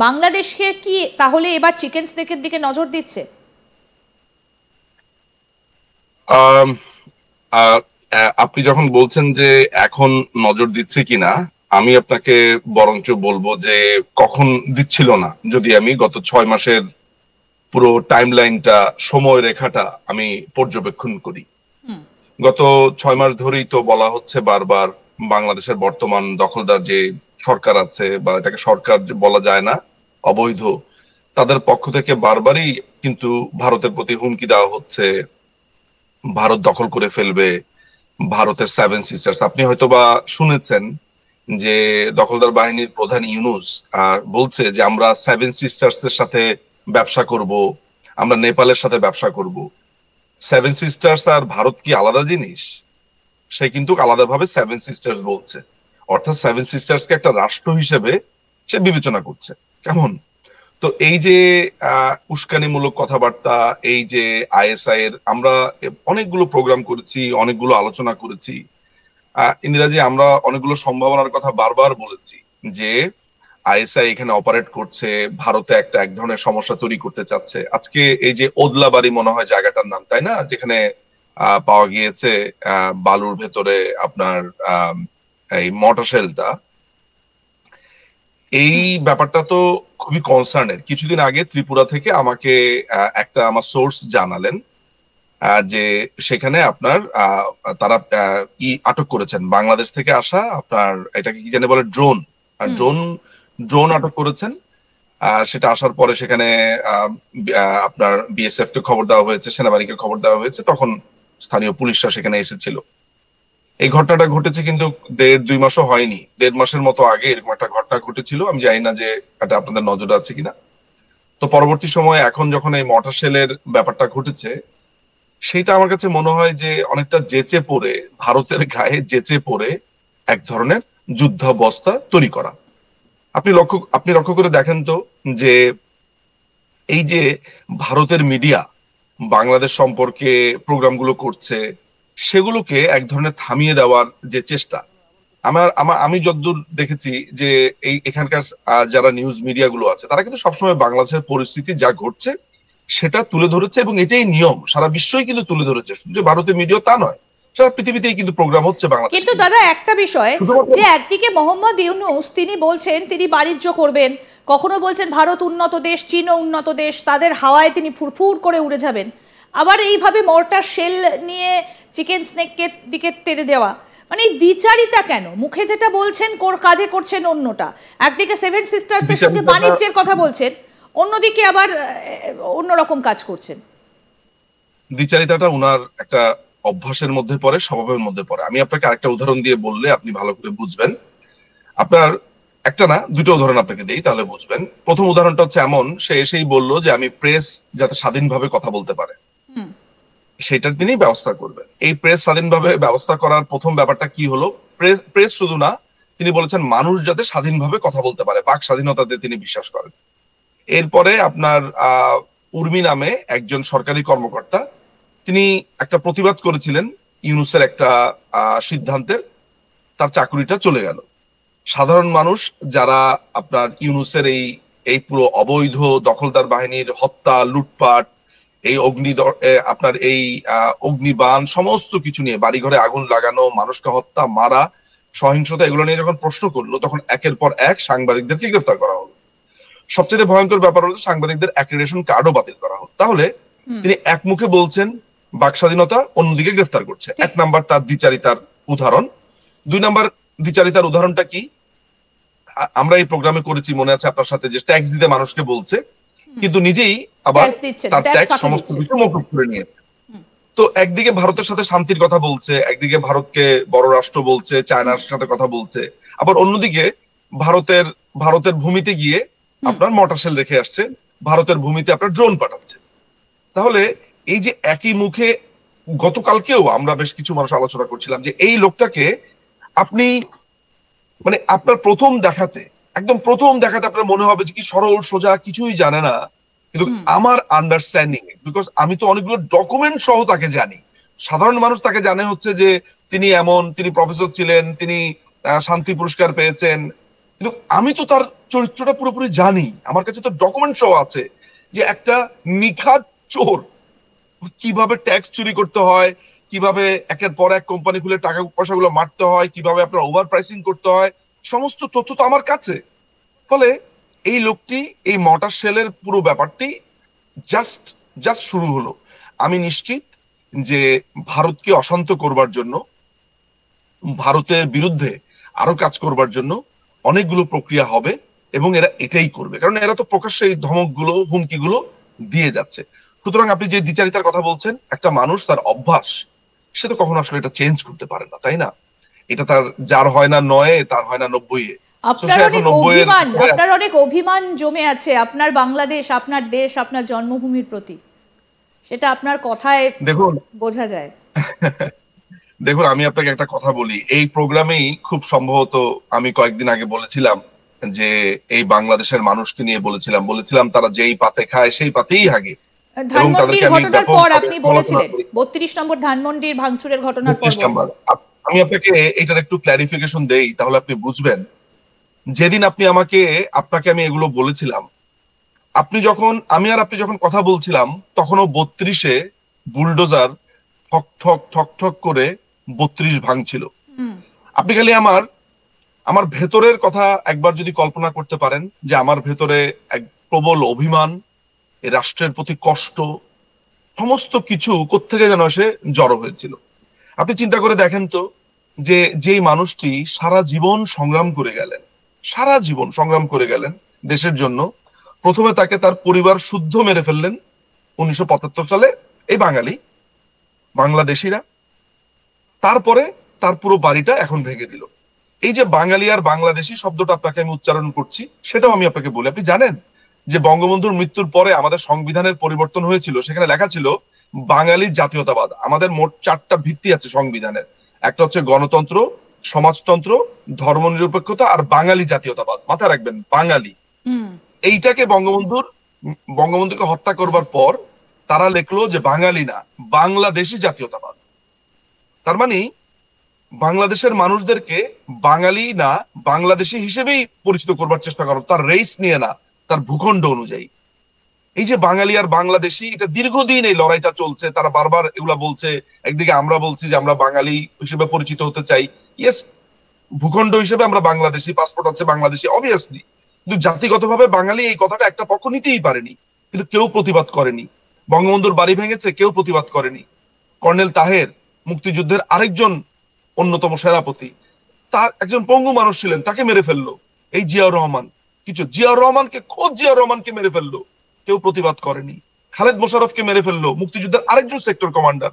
বাংলাদেশকে কি তাহলে এবার চিকেন স্নেকের দিকে নজর দিচ্ছে? আম, আহ, আপনি যখন বলছেন যে এখন নজর দিচ্ছে কিনা, আমি আপনাকে বরঞ্চ বলবো যে কখন দিচ্ছিল না, যদি আমি গত 6 মাসের পুরো টাইম লাইনটা, সময় রেখাটা আমি পর্যবেক্ষণ করি। গত 6 মাস ধরেই তো বলা হচ্ছে বারবার, বাংলাদেশের বর্তমান দখলদার যে সরকার আছে, বা এটাকে সরকার যে বলা যায় না, অবৈধ, তাদের পক্ষ থেকে বারবারই কিন্তু ভারতের প্রতি হুমকি দেওয়া হচ্ছে, ভারত দখল করে ফেলবে, ভারতের সেভেন সিস্টার্স। আপনি হয়তোবা শুনেছেন যে দখলদার বাহিনীর প্রধান ইউনূস বলছে যে আমরা সেভেন সিস্টার্স এর সাথে ব্যবসা করব, আমরা নেপালের সাথে ব্যবসা করব। সেভেন সিস্টার্স আর ভারত কি আলাদা জিনিস? সে কিন্তু আলাদাভাবে সেভেন সিস্টার্স বলছে, অর্থাৎ সেভেন সিস্টার্স কে একটা রাষ্ট্র হিসেবে সে বিবেচনা করছে। কেমন? তো এই যে উস্কানিমূলক কথাবার্তা, এই যে আইএসআই এর, আমরা অনেকগুলো প্রোগ্রাম করেছি, অনেকগুলো আলোচনা করেছি ইন্দিরাজি, আমরা অনেকগুলো সম্ভাবনার কথা বারবার বলেছি যে আইএসআই এখানে অপারেট করছে, ভারতে একটা এক ধরনের সমস্যা তৈরি করতে চাচ্ছে। আজকে এই যে ওদলাবাড়ি মনে হয় জায়গাটার নাম, তাই না, যেখানে পাওয়া গিয়েছে বালুর ভেতরে আপনার এই মর্টার, এই ব্যাপারটা তো খুবই কনসার্নের। কিছুদিন আগে ত্রিপুরা থেকে আমাকে একটা আমার সোর্স জানালেন যে সেখানে আপনার তারা আটক করেছেন, বাংলাদেশ থেকে আসা আপনার, এটাকে কি জানে বলে, ড্রোন, ড্রোন ড্রোন আটক করেছেন। সেটা আসার পরে সেখানে আপনার বিএসএফ কে খবর দেওয়া হয়েছে, সেনাবাহিনীকে খবর দেওয়া হয়েছে, তখন স্থানীয় পুলিশরা সেখানে এসেছিল। এই ঘটনাটা ঘটেছে কিন্তু 1.5-2 মাসও হয়নি, 1.5 মাসের মতো আগে এরকম একটা ঘটনা ঘটেছিল। আমি জানি না যে এটা আপনাদের নজরে আছে কিনা। তো পরবর্তী সময়ে এখন যখন এই মর্টার শেলের ব্যাপারটা ঘটেছে, সেটা আমার কাছে মনে হয় যে অনেকটা জেচে পড়ে, ভারতের গায়ে জেচে পড়ে এক ধরনের যুদ্ধাবস্থা তৈরি করা। আপনি লক্ষ্য করে দেখেন তো যে এই যে ভারতের মিডিয়া বাংলাদেশ সম্পর্কে প্রোগ্রামগুলো করছে, সেগুলোকে এক ধরনের থামিয়ে দেওয়ার যে চেষ্টা, আমি যতদূর দেখেছি যে এই এখানকার যারা নিউজ মিডিয়া গুলো আছে, তারা কিন্তু সবসময় বাংলাদেশের পরিস্থিতি যা ঘটছে সেটা তুলে ধরেছে, এবং এটাই নিয়ম, সারা বিশ্বই কিন্তু তুলে ধরেছে, শুধু যে ভারতের মিডিয়া তা নয়, সারা পৃথিবীতেই কিন্তু প্রোগ্রাম হচ্ছে বাংলাদেশ। কিন্তু দাদা একটা বিষয়, যে একদিকে মোহাম্মদ ইউনূস তিনি বলছেন তিনি বাণিজ্য করবেন, কখনো বলছেন ভারত উন্নত দেশ, চীনও উন্নত দেশ, তাদের হাওয়ায় তিনি ফুরফুর করে উড়ে যাবেন, আবার এইভাবে মর্টার শেল নিয়ে চিকেন স্নেককে দিকে তেড়ে দেওয়া, মানে দ্বিচারিতা কেন? মুখে যেটা বলছেন কাজে করছেন অন্যটা। একদিকে সেভেন সিস্টার্সের সঙ্গে বাণিজ্যের কথা বলছেন, অন্যদিকে আবার অন্যরকম কাজ করছেন। দ্বিচারিতাটা উনার একটা অভ্যাসের মধ্যে পড়ে, স্বভাবের মধ্যে পড়ে। আমি আপনাকে আরেকটা উদাহরণ দিয়ে বললে আপনি ভালো করে বুঝবেন। আপনার একটা না, দুটো উদাহরণ আপনাকে দেই, তাহলে বুঝবেন। প্রথম উদাহরণটা হচ্ছে এমন, সে এসেই বলল যে আমি প্রেস যাতে স্বাধীনভাবে কথা বলতে পারে সেটার তিনি ব্যবস্থা করবেন। এই প্রেস স্বাধীনভাবে ব্যবস্থা করার প্রথম ব্যাপারটা কি হলো, প্রেস শুধু না, তিনি বলেছেন মানুষ যাতে স্বাধীনভাবে কথা বলতে পারে, বাক স্বাধীনতাতে তিনি বিশ্বাস করেন। এরপরে আপনার উর্মি নামে একজন সরকারি কর্মকর্তা, তিনি একটা প্রতিবাদ করেছিলেন ইউনূসের একটা সিদ্ধান্তের, তার চাকরিটা চলে গেল। সাধারণ মানুষ যারা আপনার ইউনূসের এই পুরো অবৈধ দখলদার বাহিনীর হত্যা, লুটপাট, এই আপনার এই অগ্নিবাণ সমস্ত কিছু নিয়ে, বাড়িঘরে আগুন লাগানো, মানুষকে হত্যা, মারা, সহিংসতা, এগুলো নিয়ে যখন প্রশ্ন করলো, তখন একের পর এক সাংবাদিকদেরকে গ্রেফতার করা হলো। সবচেয়ে ভয়ঙ্কর ব্যাপার হলো সাংবাদিকদের অ্যাক্রিডিটেশন কার্ডও বাতিল করা হলো। তাহলে তিনি এক মুখে বলছেন বাক স্বাধীনতা, অন্যদিকে গ্রেফতার করছে। এক নাম্বার তার দ্বিচারিতার উদাহরণ। 2 নাম্বার দ্বিচারিতার উদাহরণটা কি, আমরা এই প্রোগ্রামে করেছি মনে আছে আপনার সাথে, যে ট্যাক্স দিতে মানুষকে বলছে, কিন্তু নিজেই আবার তার ট্যাক্স সমস্ত কিছু মকুব করে নিয়েছে। তো একদিকে ভারতের সাথে শান্তির কথা বলছে, একদিকে ভারতকে বড় রাষ্ট্র বলছে, চায়নার সাথে কথা বলছে, আবার অন্যদিকে ভারতের ভূমিতে গিয়ে আপনার মর্টার শেল রেখে আসছে, ভারতের ভূমিতে আপনার ড্রোন পাঠাচ্ছে। তাহলে এই যে একই মুখে, গতকালকেও আমরা বেশ কিছু মানুষ আলোচনা করছিলাম যে এই লোকটাকে আপনি মানে আপনার একদম প্রথম দেখাতে আপনার মনে হবে যে কি সরল সোজা, কিছুই জানে না। কিন্তু আমার আন্ডারস্ট্যান্ডিং, বিকজ আমি তো অনেকগুলো ডকুমেন্ট সহ তাকে জানি, সাধারণ মানুষ তাকে জানে হচ্ছে যে তিনি প্রফেসর ছিলেন, তিনি শান্তি পুরস্কার পেয়েছেন, কিন্তু আমি তো তার চরিত্রটা পুরোপুরি জানি, আমার কাছে তো ডকুমেন্ট সহ আছে যে একটা নিখাত চোর কিভাবে ট্যাক্স চুরি করতে হয়, কিভাবে একের পর এক কোম্পানি খুলে টাকা পয়সাগুলো মারতে হয়, কিভাবে আপনার ওভার প্রাইসিং করতে হয়, সমস্ত তথ্য তো আমার কাছে। ফলে এই লোকটি, এই মর্টার শেলের পুরো ব্যাপারটি জাস্ট জাস্ট শুরু হলো। আমি নিশ্চিত যে ভারতকে অশান্ত করবার জন্য, ভারতের বিরুদ্ধে আরো কাজ করবার জন্য অনেকগুলো প্রক্রিয়া হবে, এবং এরা এটাই করবে, কারণ এরা তো প্রকাশ্যে এই ধমকগুলো, হুমকিগুলো দিয়ে যাচ্ছে। সুতরাং আপনি যে দ্বিচারিতার কথা বলছেন, একটা মানুষ তার অভ্যাস, সে তো কখনো আসলে এটা চেঞ্জ করতে পারে না, তাই না? এটা তার, যার হয় না নয়ে তার হয় না 90-এ। তো সে এখন 90-এর আপনার অনেক অভিমান জমে আছে আপনার বাংলাদেশ, আপনার দেশ, আপনার জন্মভূমির প্রতি, সেটা আপনার কথায় দেখুন, বোঝা যায়। দেখুন আমি আপনাকে একটা কথা বলি, এই প্রোগ্রামেই খুব সম্ভবত আমি কয়েকদিন আগে বলেছিলাম যে এই বাংলাদেশের মানুষকে নিয়ে বলেছিলাম তারা যেই পাতে খায় সেই পাতেই হাগে, এবং ধানমন্ডির তাদেরকে আমি ঘটনার পর ব্যাপকভাবে আপনি সমালোচনা বলেছিলেন, করি। 32 নম্বর ধানমন্ডির ভাঙচুরের ঘটনার পর 32 নাম্বার, বলেছিলেন। আমি আপনাকে এটার একটু ক্ল্যারিফিকেশন দেই, তাহলে আপনি বুঝবেন। যেদিন আপনাকে আমি এগুলো বলেছিলাম, আপনি যখন কথা বলছিলাম, তখনও 32-এ বুলডোজার ঠক ঠক ঠক ঠক করে 32 ভাঙছিল। আপনি খালি আমার আমার ভেতরের কথা একবার যদি কল্পনা করতে পারেন, যে আমার ভেতরে এক প্রবল অভিমান, এ রাষ্ট্রের প্রতি কষ্ট, সমস্ত কিছু কোত্থেকে যেন এসে জড়ো হয়েছিল। আপনি চিন্তা করে দেখেন তো, যে যেই মানুষটি সারা জীবন সংগ্রাম করে গেলেন, সারা জীবন সংগ্রাম করে গেলেন দেশের জন্য, প্রথমে তাকে তার পরিবার শুদ্ধ মেরে ফেললেন 1975 সালে এই বাংলাদেশিরা, তারপরে তার পুরো বাড়িটা এখন ভেঙে দিল। এই যে বাঙালি আর বাংলাদেশি শব্দটা আপনাকে আমি উচ্চারণ করছি, সেটাও আমি আপনাকে বলি। আপনি জানেন যে বঙ্গবন্ধুর মৃত্যুর পরে আমাদের সংবিধানের পরিবর্তন হয়েছিল, সেখানে লেখা ছিল বাঙালি জাতীয়তাবাদ। আমাদের মোট 4টা ভিত্তি আছে সংবিধানের, একটা হচ্ছে গণতন্ত্র, সমাজতন্ত্র, ধর্মনিরপেক্ষতা আর বাঙালি জাতীয়তাবাদ। মাথায় রাখবেন, বাঙালি। এইটাকে বঙ্গবন্ধুকে হত্যা করবার পর তারা লিখলো যে বাঙালি না, বাংলাদেশি জাতীয়তাবাদ। তার মানে বাংলাদেশের মানুষদেরকে বাঙালি না, বাংলাদেশি হিসেবেই পরিচিত করবার চেষ্টা করো, তার রেস নিয়ে না, তার ভূখণ্ড অনুযায়ী। এই যে বাঙালি আর বাংলাদেশি, এটা দীর্ঘদিন এই লড়াইটা চলছে, তারা বারবার এগুলা বলছে। একদিকে আমরা বলছি যে আমরা বাঙালি হিসেবে পরিচিত হতে চাই, ইয়েস, ভূখণ্ড হিসেবে আমরা বাংলাদেশি, পাসপোর্ট আছে বাংলাদেশি, অবভিয়াসলি। কিন্তু জাতিগতভাবে বাঙালি, এই কথাটা একটা পক্ষ নিতেই পারেনি, কিন্তু কেউ প্রতিবাদ করেনি। বঙ্গবন্ধুর বাড়ি ভেঙেছে, কেউ প্রতিবাদ করেনি। কর্নেল তাহের, মুক্তিযুদ্ধের আরেকজন অন্যতম সেনাপতি, তার একজন পঙ্গু মানুষ ছিলেন, তাকে মেরে ফেললো এই জিয়াউর রহমান। খোদ জিয়াউর রহমানকে মেরে ফেললো, কেউ প্রতিবাদ করেনি। খালেদ মোশাররফকে মেরে ফেললো, মুক্তিযুদ্ধের আরেকজন সেক্টর কমান্ডার,